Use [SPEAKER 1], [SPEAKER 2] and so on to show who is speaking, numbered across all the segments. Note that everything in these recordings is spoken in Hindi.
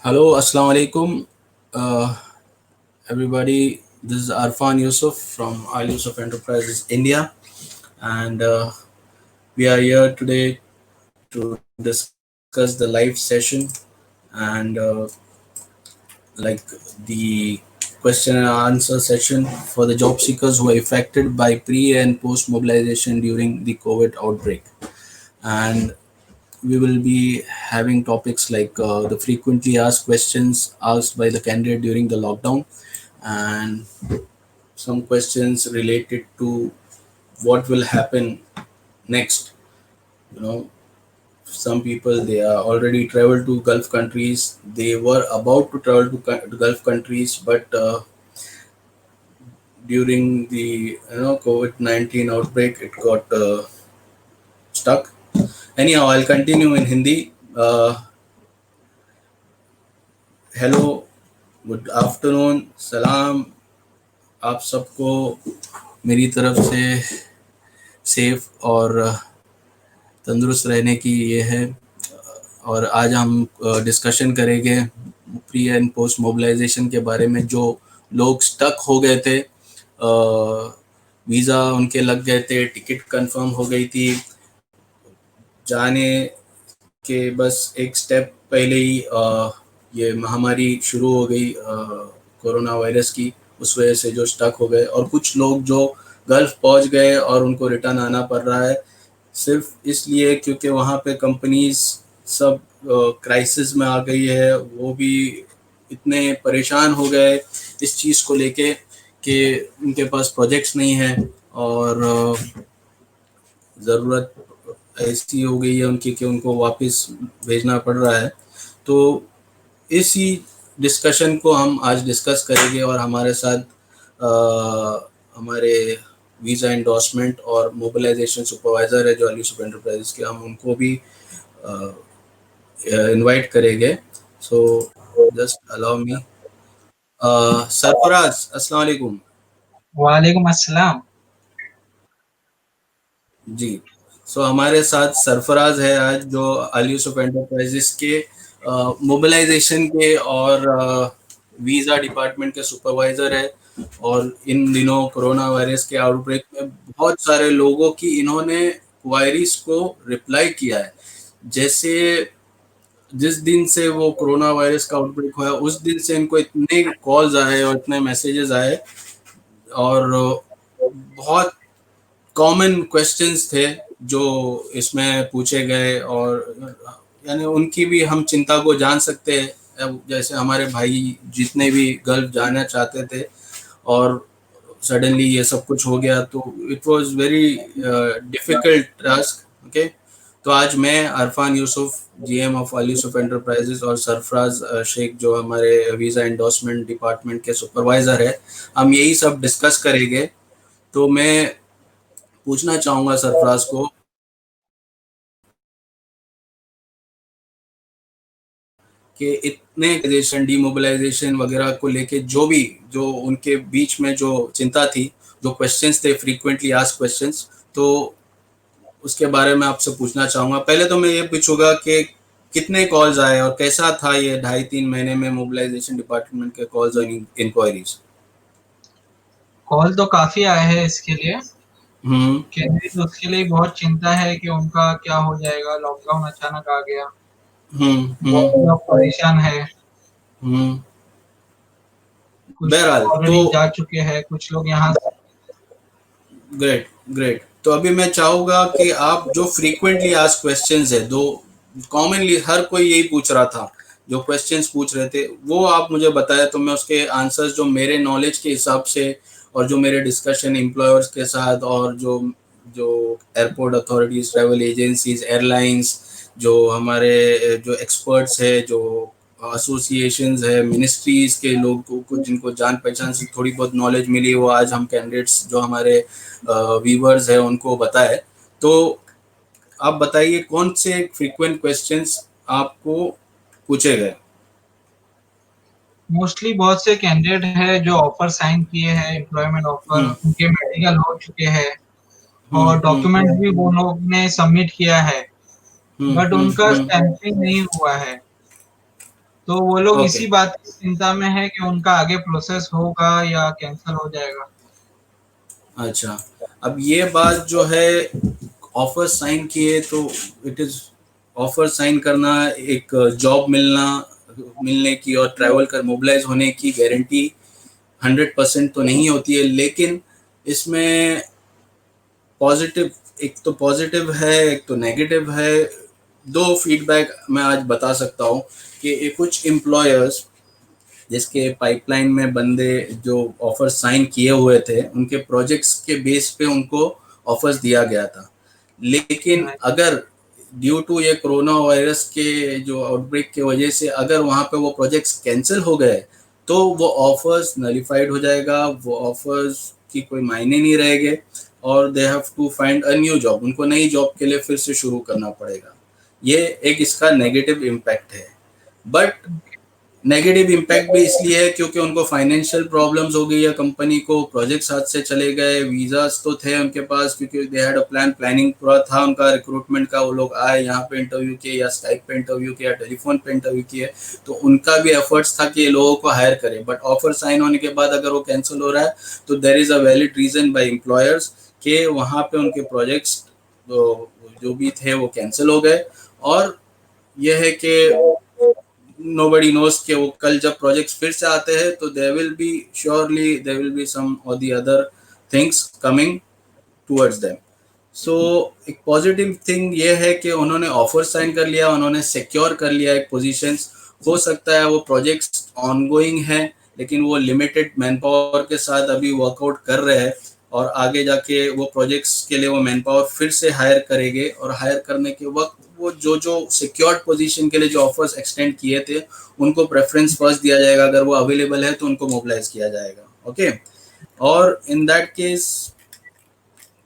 [SPEAKER 1] Hello, Assalamu alaikum, uh, everybody. This is Arfan Yusuf from Al Yusuf Enterprises India, and we are here today to discuss the live session and like the question and answer session for the job seekers who are affected by pre and post mobilization during the COVID outbreak. And we will be having topics like the frequently asked questions asked by the candidate during the lockdown, and some questions related to what will happen next. You know, some people, they are already traveled to Gulf countries, they were about to travel to Gulf countries, but during the COVID-19 outbreak, it got stuck. Anyhow, I'll continue in Hindi. Hello, good afternoon, सलाम आप सबको मेरी तरफ से। सेफ और तंदुरुस्त रहने की ये है। और आज हम डिस्कशन करेंगे प्री एंड पोस्ट मोबिलाइजेशन के बारे में। जो लोग स्टक हो गए थे, वीज़ा उनके लग गए थे, टिकट कंफर्म हो गई थी, जाने के बस एक स्टेप पहले ही ये महामारी शुरू हो गई कोरोना वायरस की। उस वजह से जो स्टक हो गए, और कुछ लोग जो गल्फ पहुंच गए और उनको रिटर्न आना पड़ रहा है सिर्फ इसलिए क्योंकि वहाँ पे कंपनीज सब क्राइसिस में आ गई है। वो भी इतने परेशान हो गए इस चीज़ को लेके कि उनके पास प्रोजेक्ट्स नहीं है, और ज़रूरत ऐसी हो गई है उनकी कि उनको वापस भेजना पड़ रहा है। तो इसी डिस्कशन को हम आज डिस्कस करेंगे, और हमारे साथ हमारे वीज़ा एंडोर्समेंट और मोबिलाइजेशन सुपरवाइज़र है जो अल यूसुफ एंटरप्राइजेस के, हम उनको भी इनवाइट करेंगे। So just allow me. Sarfaraz, अस्सलाम वालेकुम।
[SPEAKER 2] वालेकुम अस्सलाम।
[SPEAKER 1] जी, सो हमारे साथ सरफराज है आज, जो अल यूसुफ एंटरप्राइजेस के मोबिलाइजेशन के और वीज़ा डिपार्टमेंट के सुपरवाइज़र है। और इन दिनों कोरोना वायरस के आउटब्रेक में बहुत सारे लोगों की इन्होंने क्वायरीज को रिप्लाई किया है। जैसे जिस दिन से वो कोरोना वायरस का आउटब्रेक हुआ, उस दिन से इनको इतने कॉल्स आए और इतने मैसेजेस आए, और बहुत कॉमन क्वेश्चंस थे जो इसमें पूछे गए, और यानी उनकी भी हम चिंता को जान सकते हैं। जैसे हमारे भाई जितने भी गल्फ जाना चाहते थे और सडनली ये सब कुछ हो गया, तो it was very difficult task. Okay, तो आज मैं Arfan Yusuf, GM of Al Yusuf Enterprises, और सरफराज शेख जो हमारे वीज़ा एंडोर्समेंट डिपार्टमेंट के सुपरवाइज़र है, हम यही सब डिस्कस करेंगे। तो मैं पूछना चाहूँगा सरफराज को कि इतने डीमोबिलाइजेशन वगैरह को लेके जो उनके बीच में जो चिंता थी, जो क्वेश्चंस थे, फ्रीक्वेंटली आस्क्ड क्वेश्चंस, तो उसके बारे में आपसे पूछना चाहूँगा। पहले तो मैं ये पूछूंगा कि कितने कॉल्स आए और कैसा था ये 2.5-3 महीने में मोबिलाइजेशन डिपार्टमेंट के कॉल्स और इंक्वायरीज।
[SPEAKER 2] कॉल तो काफ़ी आए हैं इसके लिए। कैंडिडेट उसके लिए बहुत चिंता है कि उनका क्या हो जाएगा, लॉकडाउन अचानक आ गया। बहुत लोग परेशान है। कुछ
[SPEAKER 1] बहरहाल
[SPEAKER 2] ऑलरेडी जा चुके हैं, कुछ लोग यहाँ से।
[SPEAKER 1] Great great. तो अभी मैं चाहूँगा कि आप जो फ्रीक्वेंटली आस्क्ड क्वेश्चंस है, दो कॉमनली हर कोई यही पूछ रहा था, जो क्वेश्चंस पूछ रहे थे, वो आप मुझे बताएं, तो मैं उसके आंसर्स जो मेरे नॉलेज के हिसाब से और जो मेरे डिस्कशन एम्प्लॉयर्स के साथ और जो जो airport authorities, travel agencies, airlines, जो हमारे जो एक्सपर्ट्स है, जो एसोसिएशंस है, मिनिस्ट्रीज़ के लोगों को जिनको जान पहचान से थोड़ी बहुत नॉलेज मिली, वो आज हम कैंडिडेट्स जो हमारे व्यूवर्स है उनको बताए। तो आप बताइए कौन से फ्रीक्वेंट क्वेश्चंस आपको पूछे गए।
[SPEAKER 2] मोस्टली बहुत से कैंडिडेट है जो ऑफर साइन किए हैं, एम्प्लॉयमेंट ऑफर, उनके मेडिकल हो चुके हैं और डॉक्यूमेंट भी वो लोग ने सबमिट किया है, बट उनका स्टैंपिंग नहीं हुआ है। तो वो लोग
[SPEAKER 1] ओके।
[SPEAKER 2] इसी बात की चिंता में है कि उनका आगे प्रोसेस होगा या कैंसल हो जाएगा।
[SPEAKER 1] अच्छा, अब ये बात जो है, ऑफर साइन किए तो इट इज, ऑफर साइन करना एक जॉब मिलने की और ट्रैवल कर मोबिलाइज होने की गारंटी 100% तो नहीं होती है, लेकिन इसमें पॉजिटिव, एक तो पॉजिटिव है, एक तो नेगेटिव है। दो फीडबैक मैं आज बता सकता हूँ कि कुछ एम्प्लॉयर्स जिसके पाइपलाइन में बंदे जो ऑफर साइन किए हुए थे, उनके प्रोजेक्ट्स के बेस पे उनको ऑफर्स दिया गया था, लेकिन
[SPEAKER 2] राइट,
[SPEAKER 1] अगर ड्यू टू ये कोरोना वायरस के जो आउटब्रेक की वजह से अगर वहाँ पे वो प्रोजेक्ट्स कैंसिल हो गए, तो वो ऑफर्स नलिफाइड हो जाएगा, वो ऑफर्स की कोई मायने नहीं रहेंगे, और they have to find a new job, उनको नई जॉब के लिए फिर से शुरू करना पड़ेगा। ये एक इसका नेगेटिव इम्पैक्ट है। बट नेगेटिव इम्पैक्ट भी इसलिए है क्योंकि उनको फाइनेंशियल प्रॉब्लम्स हो गई या कंपनी को प्रोजेक्ट्स हाथ से चले गए, वीजास तो थे उनके पास क्योंकि they had a plan, planning पूरा था उनका रिक्रूटमेंट का, वो लोग आए यहाँ पे इंटरव्यू किए या स्काइप पे इंटरव्यू किया, टेलीफोन पे इंटरव्यू किए, तो उनका भी एफर्ट्स था कि ये लोगों को हायर करे। बट ऑफर साइन होने के बाद अगर वो कैंसिल हो रहा है तो there is a valid reason by employers कि वहाँ पे उनके प्रोजेक्ट्स जो भी थे वो कैंसिल हो गए। और यह है कि nobody knows कि वो कल जब प्रोजेक्ट्स फिर से आते हैं तो there will be, surely there will be some or the other things coming towards them. So एक पॉजिटिव थिंग ये है कि उन्होंने ऑफर साइन कर लिया, उन्होंने सिक्योर कर लिया एक पोजीशंस। हो सकता है वो प्रोजेक्ट्स ऑनगोइंग है, लेकिन वो लिमिटेड मैन पावर के साथ अभी वर्कआउट कर रहे हैं, और आगे जाके वो प्रोजेक्ट्स के लिए वो मैन पावर फिर से हायर करेंगे, और हायर करने के वक्त वो जो जो सिक्योर्ड पोजीशन के लिए जो ऑफर्स एक्सटेंड किए थे उनको प्रेफरेंस फर्स्ट दिया जाएगा, अगर वो अवेलेबल है तो उनको मोबिलाइज किया जाएगा। ओके। और इन दैट केस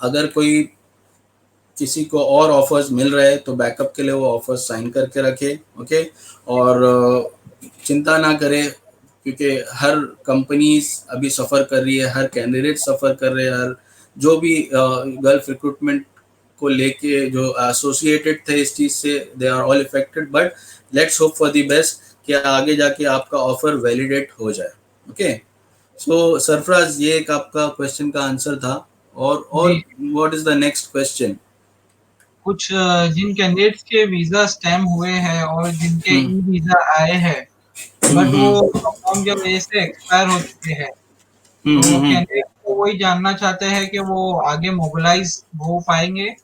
[SPEAKER 1] अगर कोई किसी को और ऑफर्स मिल रहे हैं तो बैकअप के लिए वो ऑफर्स साइन करके रखे। ओके। और चिंता ना करे, क्योंकि हर कंपनीज अभी सफ़र कर रही है, हर कैंडिडेट सफ़र कर रहे हैं, हर जो भी गल्फ रिक्रूटमेंट को लेके जो एसोसिएटेड थे इस चीज़ से, they are all affected. But let's hope for the best कि आगे जाके आपका ऑफर वैलिडेट हो जाए। ओके। सो सरफराज, ये एक आपका क्वेश्चन का आंसर था। और
[SPEAKER 2] जी।
[SPEAKER 1] What is the next question?
[SPEAKER 2] कुछ जिन कैंडिडेट्स के वीज़ा स्टैम्प हुए हैं और जिनके
[SPEAKER 1] हम्म।
[SPEAKER 2] ई-वीज़ा आए हैं, बट वो
[SPEAKER 1] हम्म।
[SPEAKER 2] लॉकडाउन की वजह से एक्सपायर हो चुके हैं। तो वो
[SPEAKER 1] हम्म।
[SPEAKER 2] कैंडिडेट को वही जानना चाहते हैं कि वो आगे मोबिलाइज़ हो पाएँगे?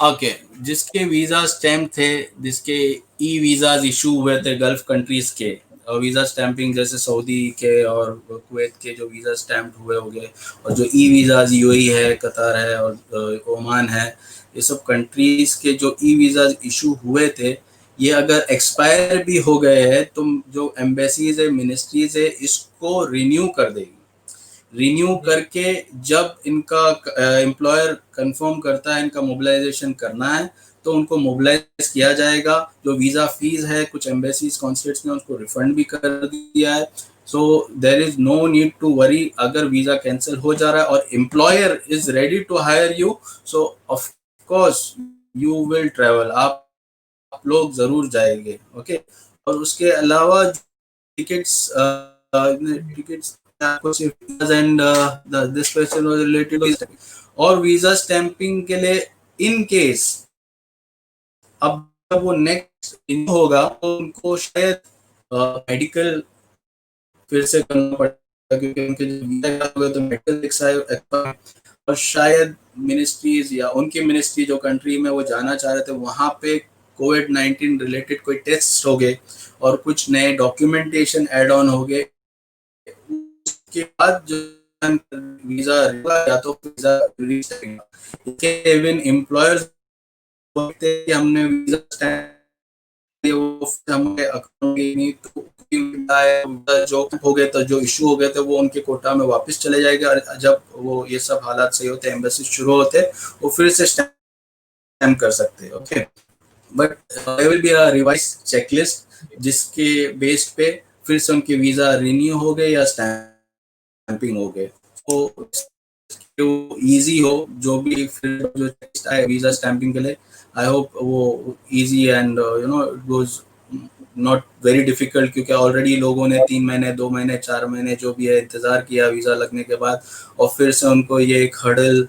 [SPEAKER 1] ओके। जिसके वीजा स्टैम्प थे, जिसके ई वीजाज इशू हुए थे गल्फ कंट्रीज के, वीजा स्टैंपिंग जैसे सऊदी के और कुवैत के जो वीजा स्टैम्प हुए होंगे, और जो ई वीजाज यूएई है, कतर है और ओमान है, ये सब कंट्रीज के जो ई वीजाज इशू हुए थे, ये अगर एक्सपायर भी हो गए हैं तो जो एम्बेसीज है, मिनिस्ट्रीज है, इसको रिन्यू कर देगी। रिन्यू
[SPEAKER 2] जी,
[SPEAKER 1] करके जब इनका एम्प्लॉयर कंफर्म करता है इनका मोबिलाइजेशन करना है, तो उनको मोबिलाइज किया जाएगा। जो वीज़ा फीस है कुछ एम्बेसीज कॉन्सुलेट्स ने उसको रिफंड भी कर दिया है। So there is no need to worry अगर वीज़ा कैंसिल हो जा रहा है और employer is ready to hire you, so of course you will travel, आप लोग जरूर जाएंगे। ओके। और उसके अलावा टिकट्स,
[SPEAKER 2] जी,
[SPEAKER 1] tickets and this question was related to और वीजा स्टैंपिंग के लिए इन केस अब जब वो नेक्स्ट इन होगा तो उनको शायद मेडिकल फिर से करना पड़ेगा, क्योंकि उनके जो वीजा हो गए तो मेडिकल, और शायद मिनिस्ट्रीज या उनकी मिनिस्ट्री जो कंट्री में वो जाना चाह रहे थे वहाँ पे कोविड-19 रिलेटेड कोई टेस्ट हो गए और कुछ नए डॉक्यूमेंटेशन एड ऑन हो गए, उसके बाद जो वीजा या तो वीजा रिलीज करेंगे। इवन एम्प्लॉयर्स बोलते हैं कि हमने वीजा स्टैंप वो हमें अकाउंट नहीं, तो जो हो गए तो जो इशू हो गए थे वो उनके कोटा में वापस चले जाएगा, और जब वो ये सब हालात सही होते, एम्बेसी शुरू होते, वो फिर से स्टैम्प कर सकते हैं। Okay. But there will be a revise checklist जिसके बेस्ड पे फिर से उनके वीजा रिन्यू हो गए या स्टैंपिंग हो गए, तो इजी हो जो भी फिर जो टेस्ट आए वीजा स्टैंपिंग के लिए, आई होप वो easy and it goes not very difficult, क्योंकि ऑलरेडी लोगों ने 3 महीने 2 महीने 4 महीने जो भी है इंतज़ार किया वीज़ा लगने के बाद, और फिर से उनको ये एक हर्डल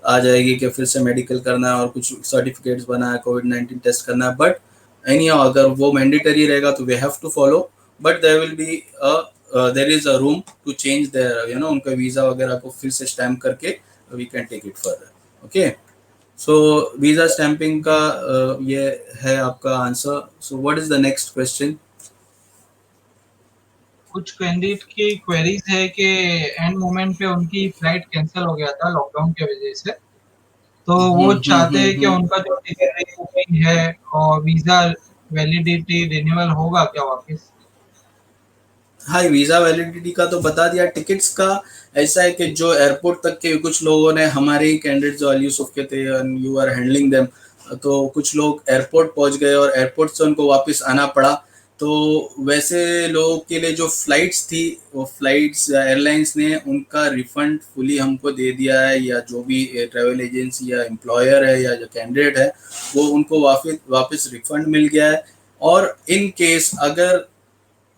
[SPEAKER 1] आ जाएगी कि फिर से मेडिकल करना है और कुछ सर्टिफिकेट्स बना है, कोविड-19 टेस्ट करना है। बट एनी हाउ अगर वो मैंडेटरी रहेगा तो we have to follow, but there will be there is a room to change their उनका वीज़ा वगैरह को फिर से स्टैम्प करके we can take it further. Okay, so visa stamping का ये है आपका answer. So what is the next question?
[SPEAKER 2] कुछ कैंडिडेट की क्वेरीज है कि एंड मोमेंट पे उनकी फ्लाइट कैंसिल हो गया था लॉकडाउन की वजह से, तो वो चाहते हैं कि उनका जो टिकट बुकिंग है और वीजा वैलिडिटी रिन्यूअल होगा क्या वापस?
[SPEAKER 1] हाँ, वीज़ा वैलिडिटी का तो बता दिया। टिकट्स का ऐसा है कि जो एयरपोर्ट तक के कुछ लोगों ने, हमारे ही कैंडिडेट जो अली यूसुफ के थे, यू आर हैंडलिंग देम, तो कुछ लोग एयरपोर्ट पहुंच गए और एयरपोर्ट से उनको वापस आना पड़ा। तो वैसे लोगों के लिए जो फ्लाइट्स थी, वो फ्लाइट्स एयरलाइंस ने उनका रिफंड फुली हमको दे दिया है, या जो भी ट्रैवल एजेंसी या एम्प्लॉयर है या जो कैंडिडेट है वो उनको वापस वापस रिफंड मिल गया है। और इन केस अगर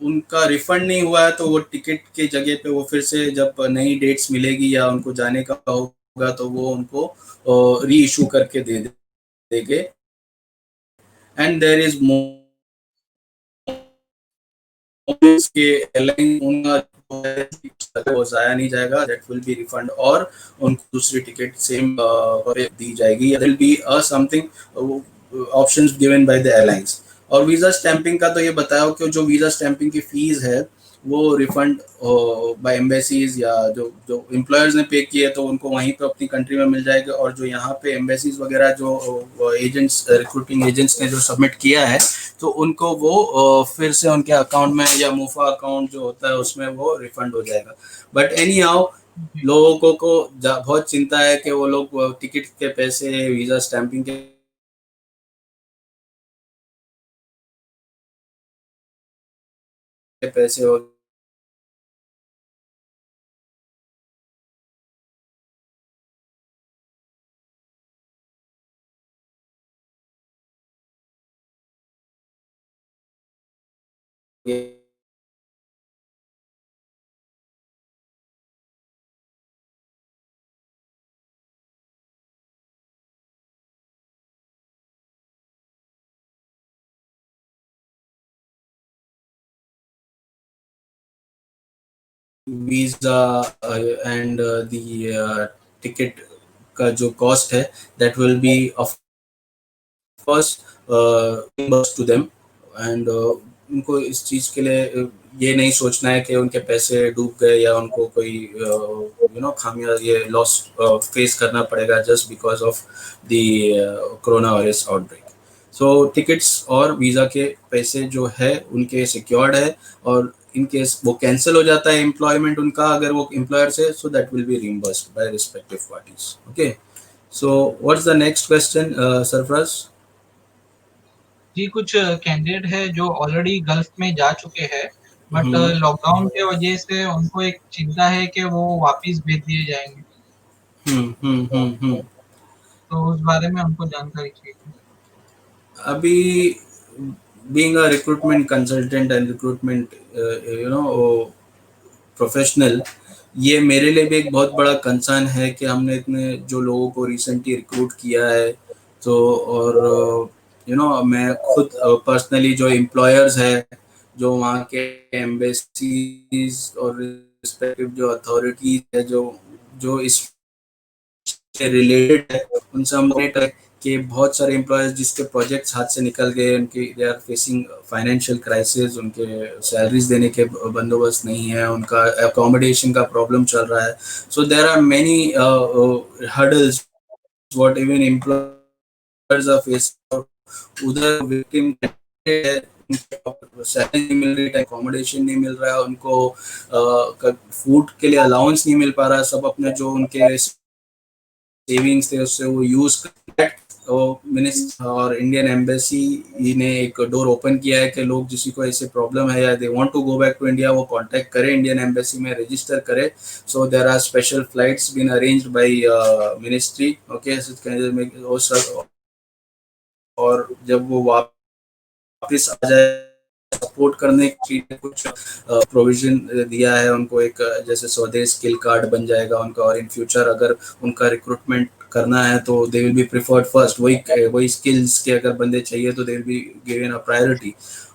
[SPEAKER 1] उनका रिफंड नहीं हुआ है तो वो टिकट के जगह पे वो फिर से जब नई डेट्स मिलेगी या उनको जाने का होगा तो वो उनको री इशू करके दे देंगे। एंड देयर इज के एयरलाइन उनका वो जाया नहीं जाएगा, दैट विल बी रिफंड, और उनको दूसरी टिकट सेम दी जाएगी, will be something options given by the airlines. और वीज़ा स्टैंपिंग का तो ये बताया कि जो वीज़ा स्टैंपिंग की फीस है वो रिफंड बाय एम्बेसीज, या जो जो एम्प्लॉयर्स ने पे किए तो उनको वहीं पे अपनी कंट्री में मिल जाएगा, और जो यहाँ पे एम्बेसीज वगैरह जो एजेंट्स रिक्रूटिंग एजेंट्स ने जो सबमिट किया है तो उनको वो फिर से उनके अकाउंट में या मुफा अकाउंट जो होता है उसमें वो रिफंड हो जाएगा। बट एनी हाउ लोगों को बहुत चिंता है कि वो लोग टिकट के पैसे, वीज़ा स्टैंपिंग के पैसे वीज़ा एंड द टिकट का जो कॉस्ट है that will be off first to them. And उनको इस चीज़ के लिए ये नहीं सोचना है कि उनके पैसे डूब गए या उनको कोई खामियां, ये लॉस फेस करना पड़ेगा just because of the corona virus outbreak. So tickets और वीज़ा के पैसे जो है उनके सिक्योर्ड है, और इन केस वो कैंसिल हो जाता है एम्प्लॉयमेंट उनका अगर वो एम्प्लॉयर से, so that will be reimbursed by respective parties. Okay, so what's the next question Sarfaraz?
[SPEAKER 2] जी, कुछ कैंडिडेट है जो ऑलरेडी गल्फ में जा चुके हैं, बट
[SPEAKER 1] हम्म
[SPEAKER 2] लॉकडाउन के वजह से उनको एक चिंता है कि वो वापस भेज दिए जाएंगे,
[SPEAKER 1] हम्म।
[SPEAKER 2] तो उस बारे में हमको जानकारी चाहिए।
[SPEAKER 1] अभी being a recruitment consultant and recruitment professional, ये मेरे लिए भी एक बहुत बड़ा कंसर्न है कि हमने इतने जो लोगों को रिसेंटली रिक्रूट किया है, तो और मैं खुद पर्सनली जो एम्प्लॉयर्स है, जो वहाँ के एम्बेसीज और रिस्पेक्टिव जो अथॉरिटीज है जो जो इस से रिलेटेड है, उनसे हम मॉनिटर कि बहुत सारे एम्प्लॉयर्स जिसके प्रोजेक्ट्स हाथ से निकल गए, उनके they are facing financial crisis, उनके सैलरीज देने के बंदोबस्त नहीं है, उनका अकोमोडेशन का प्रॉब्लम चल रहा है। So there are many hurdles what even employers are facing. उधर विक्टिम सैलरी नहीं मिल रही है, अकोमोडेशन नहीं मिल रहा है उनको, फूड के लिए अलाउंस नहीं मिल पा रहा है, सब अपने जो उनके सेविंग्स थे उससे वो यूज कर। तो मिनिस्टर और इंडियन एम्बेसी ने एक डोर ओपन किया है कि लोग जिसी को ऐसे प्रॉब्लम है या they want to go back to India वो कांटेक्ट करें, इंडियन एम्बेसी में रजिस्टर करें। So there are special flights been arranged by ministry. Okay, और जब वो वापस आ जाए सपोर्ट करने के लिए कुछ प्रोविजन दिया है उनको, एक जैसे स्वदेश स्किल कार्ड बन जाएगा उनका, और इन फ्यूचर अगर उनका रिक्रूटमेंट करना है तो they will be preferred first, वही स्किल्स के अगर बंदे चाहिए तो they will be given a priority.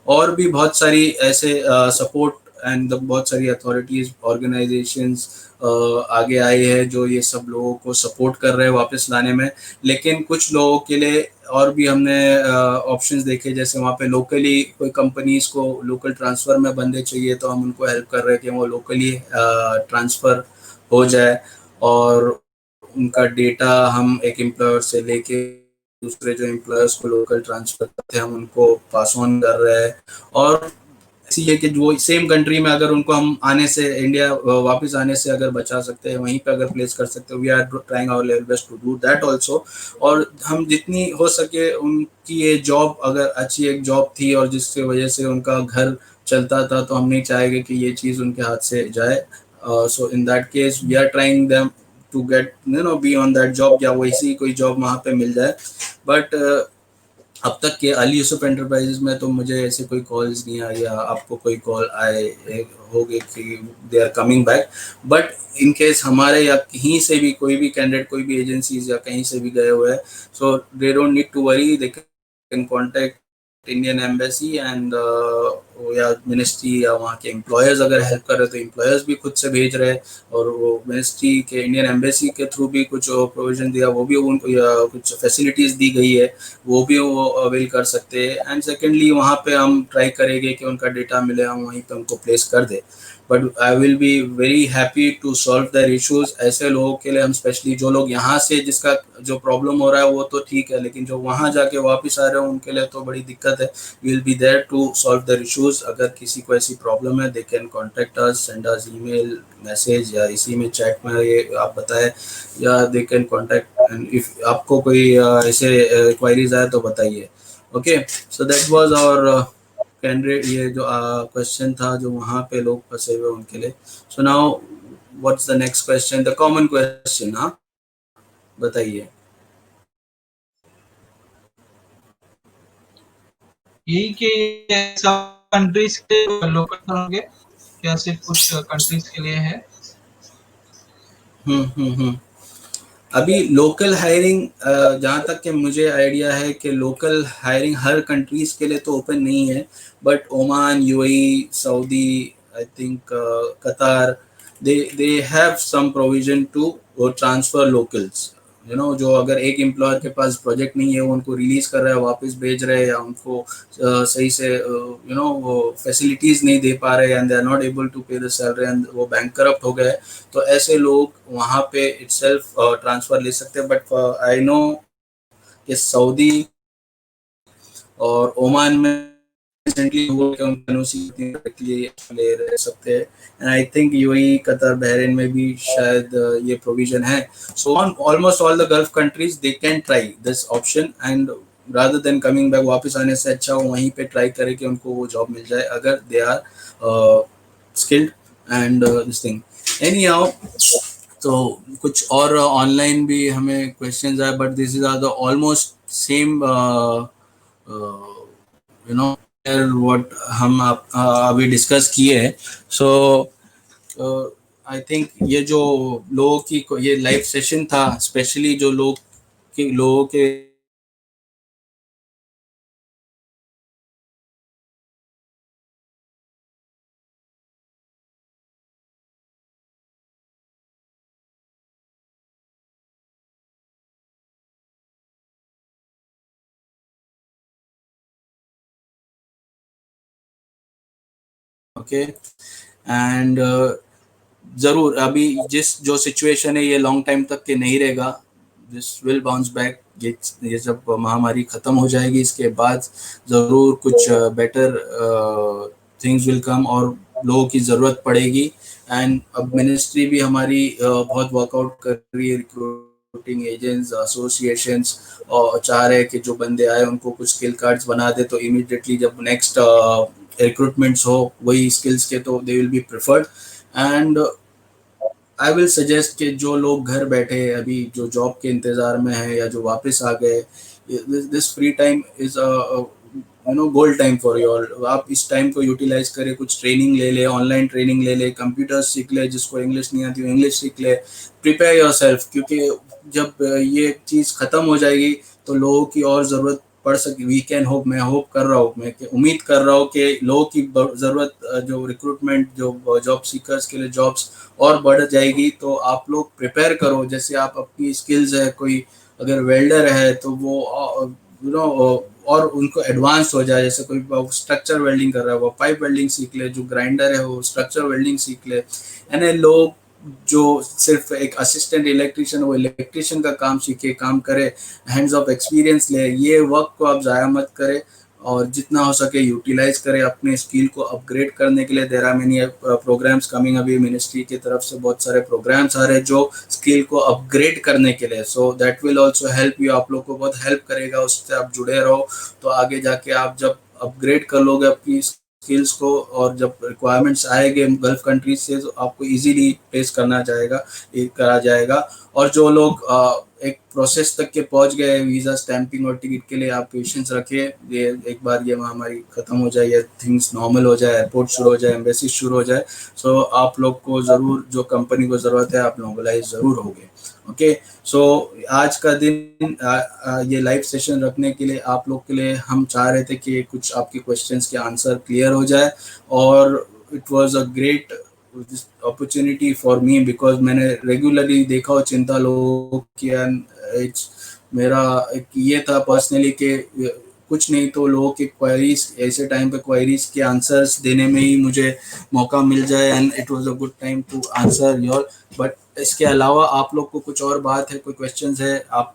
[SPEAKER 1] और भी बहुत सारी ऐसे सपोर्ट एंड बहुत सारी अथॉरिटीज ऑर्गेनाइजेशंस आगे आई है जो ये सब लोगों को सपोर्ट कर रहे हैं वापस लाने में। लेकिन कुछ लोगों के लिए और भी हमने ऑप्शंस देखे, जैसे वहाँ पे लोकली कोई कंपनीज को लोकल ट्रांसफ़र में बंदे चाहिए तो हम उनको हेल्प कर रहे हैं कि वो लोकली ट्रांसफ़र हो जाए, और उनका डेटा हम एक एम्प्लॉयर से लेके दूसरे जो एम्प्लॉयर्स को लोकल ट्रांसफ़र करते हैं हम उनको पास ऑन कर रहे हैं। और ऐसी है कि वो सेम कंट्री में अगर उनको हम आने से, इंडिया वापस आने से अगर बचा सकते हैं, वहीं पे अगर प्लेस कर सकते हैं, we are trying our level best to do that also. और हम जितनी हो सके उनकी ये जॉब अगर अच्छी एक जॉब थी और जिसकी वजह से उनका घर चलता था, तो हम नहीं चाहेंगे कि ये चीज़ उनके हाथ से जाए। So in that case we are trying them to get be on that job, या वैसी कोई जॉब वहाँ पे मिल जाए। बट अब तक के अली यूसुफ एंटरप्राइजेज में तो मुझे ऐसे कोई कॉल्स नहीं आए, या आपको कोई कॉल आए होगे कि they are coming back. But in case हमारे या कहीं से भी कोई भी कैंडिडेट कोई भी एजेंसीज या कहीं से भी गए हुए हैं, so they don't need to worry, they can contact Indian embassy and या मिनिस्ट्री, या वहाँ के एम्प्लॉयर्स अगर हेल्प कर रहे तो एम्प्लॉयर्स भी खुद से भेज रहे हैं, और वो मिनिस्ट्री के इंडियन एम्बेसी के थ्रू भी कुछ प्रोविजन दिया, वो भी उनको कुछ फैसिलिटीज़ दी गई है, वो भी वो अवेल कर सकते हैं। एंड सेकेंडली वहाँ पे हम ट्राई करेंगे कि उनका डेटा मिले, हम वहीं पे उनको प्लेस कर दें। But I will be very happy to solve their issues. ऐसे लोगों के लिए हम स्पेशली, जो लोग यहाँ से जिसका जो प्रॉब्लम हो रहा है वो तो ठीक है, लेकिन जो वहाँ जाके वापस आ रहे हो उनके लिए तो बड़ी दिक्कत है। We will be there to solve their issues. अगर किसी को ऐसी प्रॉब्लम है, they can contact us, send us email, message, या इसी में चैट में ये आप बताएं, या they can contact. And if आपको कोई ऐसे क्वायरीज आए तो बताइए। Okay, so that was our candidate, ये जो क्वेश्चन था जो वहाँ पे लोग फंसे हुए उनके लिए। So now what's the next question, the common question. हाँ, बताइए।
[SPEAKER 2] यही कि सब कंट्रीज के लोकल होंगे, क्या सिर्फ कुछ कंट्रीज के लिए है?
[SPEAKER 1] हम्म। अभी लोकल हायरिंग, जहाँ तक कि मुझे आइडिया है कि लोकल हायरिंग हर कंट्रीज के लिए तो ओपन नहीं है, but Oman, UAE, Saudi, I think Qatar, they have some provision to transfer locals. जो अगर एक एम्प्लॉयर के पास प्रोजेक्ट नहीं है, वो उनको रिलीज कर रहा है, वापस भेज रहे हैं, या उनको सही से वो फैसिलिटीज नहीं दे पा रहे, and they are not able to pay the salary, and वो बैंक करप्ट हो गए, तो ऐसे लोग वहाँ पे इटसेल्फ ट्रांसफर ले सकते हैं। बट आई नो कि सऊदी और ओमान में रिसेंटली हुआ कि उनके एनओसी डायरेक्टली ले रह सकते हैं, and I think UAE, Qatar, Bahrain में भी शायद ये प्रोविजन है। So on almost all the gulf countries they can try this option, and rather than coming back, वापस आने से अच्छा वो वहीं पे ट्राई करें कि उनको वो जॉब मिल जाए अगर they are skilled and this thing. Anyhow, तो कुछ और ऑनलाइन भी हमें क्वेश्चंस आए, but this is are the almost same what हम अभी डिस्कस किए हैं। सो आई थिंक ये जो लोगों की ये लाइव सेशन था, स्पेशली जो लोगों के ओके, एंड ज़रूर अभी जिस जो सिचुएशन है ये लॉन्ग टाइम तक के नहीं रहेगा, दिस विल बाउंस बैक। ये जब महामारी ख़त्म हो जाएगी इसके बाद ज़रूर कुछ बेटर थिंग्स विल कम, और लोगों की ज़रूरत पड़ेगी। एंड अब मिनिस्ट्री भी हमारी बहुत वर्कआउट कर रही है, रिक्रूटिंग एजेंट्स, एसोसिएशंस, और चाह रहे हैं कि जो बंदे आए उनको कुछ स्किल कार्ड्स बना दे, तो इमीडिएटली जब नेक्स्ट रिक्रूटमेंट्स हो वही स्किल्स के, तो they will be preferred. And I will suggest कि जो लोग घर बैठे अभी जो जॉब के इंतज़ार में है, या जो वापस आ गए, this free time is gold time for you all. आप इस टाइम को यूटिलाइज करें, कुछ ट्रेनिंग ले ले, ऑनलाइन ट्रेनिंग ले ले, कंप्यूटर सीख ले, जिसको इंग्लिश नहीं आती वो इंग्लिश सीख ले, प्रिपेयर योर सेल्फ, क्योंकि जब ये चीज़ ख़त्म हो जाएगी तो लोगों की और ज़रूरत पड़ सके। वी कैन होप, मैं होप कर रहा हूँ, मैं उम्मीद कर रहा हूँ कि लोगों की ज़रूरत, जो रिक्रूटमेंट, जो जॉब सीकर्स के लिए जॉब्स और बढ़ जाएगी। तो आप लोग प्रिपेयर करो, जैसे आप अपनी स्किल्स है, कोई अगर वेल्डर है तो वो और उनको एडवांस हो जाए, जैसे कोई स्ट्रक्चर वेल्डिंग कर रहा है वो पाइप वेल्डिंग सीख ले, जो ग्राइंडर है वो स्ट्रक्चर वेल्डिंग सीख ले, यानी लोग जो सिर्फ एक असिस्टेंट इलेक्ट्रिशियन, वो इलेक्ट्रिशियन का काम सीखे, काम करे, हैंड्स ऑफ एक्सपीरियंस ले। ये वक्त को आप ज़ाया मत करें और जितना हो सके यूटिलाइज करें अपने स्किल को अपग्रेड करने के लिए। There are many programs coming, अभी मिनिस्ट्री की तरफ से बहुत सारे प्रोग्राम्स आ रहे हैं जो स्किल को अपग्रेड करने के लिए। सो that will also help you, आप लोग को बहुत हेल्प करेगा, उससे आप जुड़े रहो। तो आगे जाके आप जब अपग्रेड कर लोगे अपनी स्किल्स को और जब रिक्वायरमेंट्स आएंगे गल्फ कंट्रीज से, तो आपको इजीली फेस करना जाएगा, करा जाएगा। और जो लोग एक प्रोसेस तक के पहुंच गए वीज़ा स्टैंपिंग और टिकट के लिए, आप पेशेंस रखिए। ये एक बार ये महामारी ख़त्म हो जाए, ये थिंग्स नॉर्मल हो जाए, एयरपोर्ट शुरू हो जाए, एम्बेसी शुरू हो जाए, सो आप लोग को ज़रूर, जो कंपनी को ज़रूरत है, आप मोबिलाइज ज़रूर होंगे। ओके, सो आज का दिन ये लाइव सेशन रखने के लिए आप लोग के लिए हम चाह रहे थे कि कुछ आपके क्वेश्चंस के आंसर क्लियर हो जाए। और it was a great opportunity for me, because मैंने रेगुलरली देखा हो चिंता लोगों की, एंड मेरा एक ये था पर्सनली कि कुछ नहीं तो लोगों के क्वेरीज, ऐसे टाइम पे क्वेरीज के आंसर्स देने में ही मुझे मौका मिल जाए, and it was a good time to answer your. But इसके अलावा आप लोग को कुछ और बात है, कोई क्वेश्चंस है, आप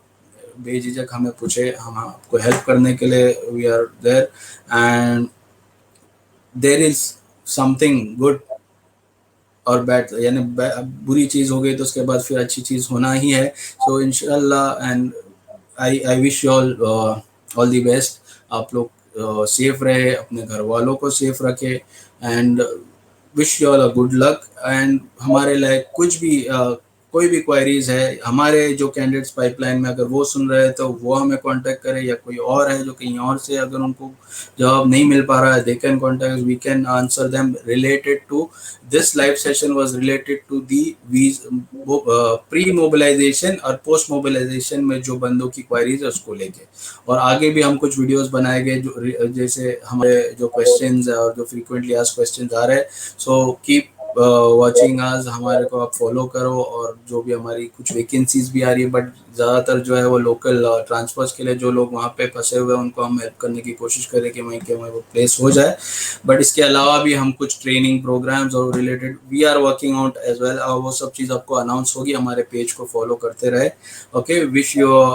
[SPEAKER 1] बेझिझक हमें पूछे, हम आपको हेल्प करने के लिए we are there. And there is something good और बैड, यानी बुरी चीज़ हो गई तो उसके बाद फिर अच्छी चीज़ होना ही है। सो इंशाल्लाह, and I wish you all the best. आप लोग सेफ रहे, अपने घर वालों को सेफ रखे, and wish you all a good luck. And हमारे लायक कुछ भी कोई भी क्वायरीज है, हमारे जो कैंडिडेट्स पाइपलाइन में अगर वो सुन रहे हैं तो वो हमें कांटेक्ट करें, या कोई और है जो कहीं और से अगर उनको जवाब नहीं मिल पा रहा है, they can contact, we can answer them related to this live session was related to the pre mobilization और पोस्ट मोबिलाइजेशन में जो बंदों की क्वायरीज है उसको लेके। और आगे भी हम कुछ वीडियोस बनाएंगे जो जैसे हमारे जो क्वेश्चंस है और जो फ्रीक्वेंटली आस्क्ड क्वेश्चंस आ रहे हैं। सो कीप वॉचिंग आज, हमारे को आप फॉलो करो। और जो भी हमारी कुछ वैकेंसीज भी आ रही है, बट ज़्यादातर जो है वो लोकल ट्रांसफर्स के लिए, जो लोग वहाँ पे फंसे हुए हैं उनको हम हेल्प करने की कोशिश करें कि वहीं के वहीं वो प्लेस हो जाए। बट इसके अलावा भी हम कुछ ट्रेनिंग प्रोग्राम्स और related we are working out as well, वो सब चीज़ आपको अनाउंस होगी, हमारे पेज को फॉलो करते रहे। ओके, विश यू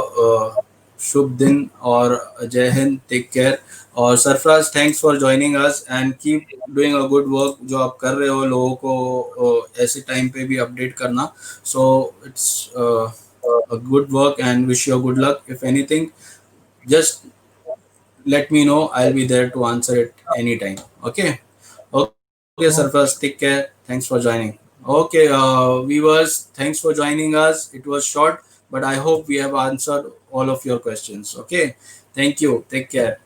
[SPEAKER 1] शुभ दिन और जय हिंद, टेक केयर। और Sarfaraz, thanks for joining us and keep doing a good work, जो आप कर रहे हो लोगों को ऐसे टाइम पे भी अपडेट करना। So it's a good work and wish you good luck. If anything, just let me know, I'll be there to answer it anytime. Okay, okay Sarfraz, take care, thanks for joining. Okay, viewers, thanks for joining us. It was short, but I hope we have answered all of your questions. Okay, thank you, take care.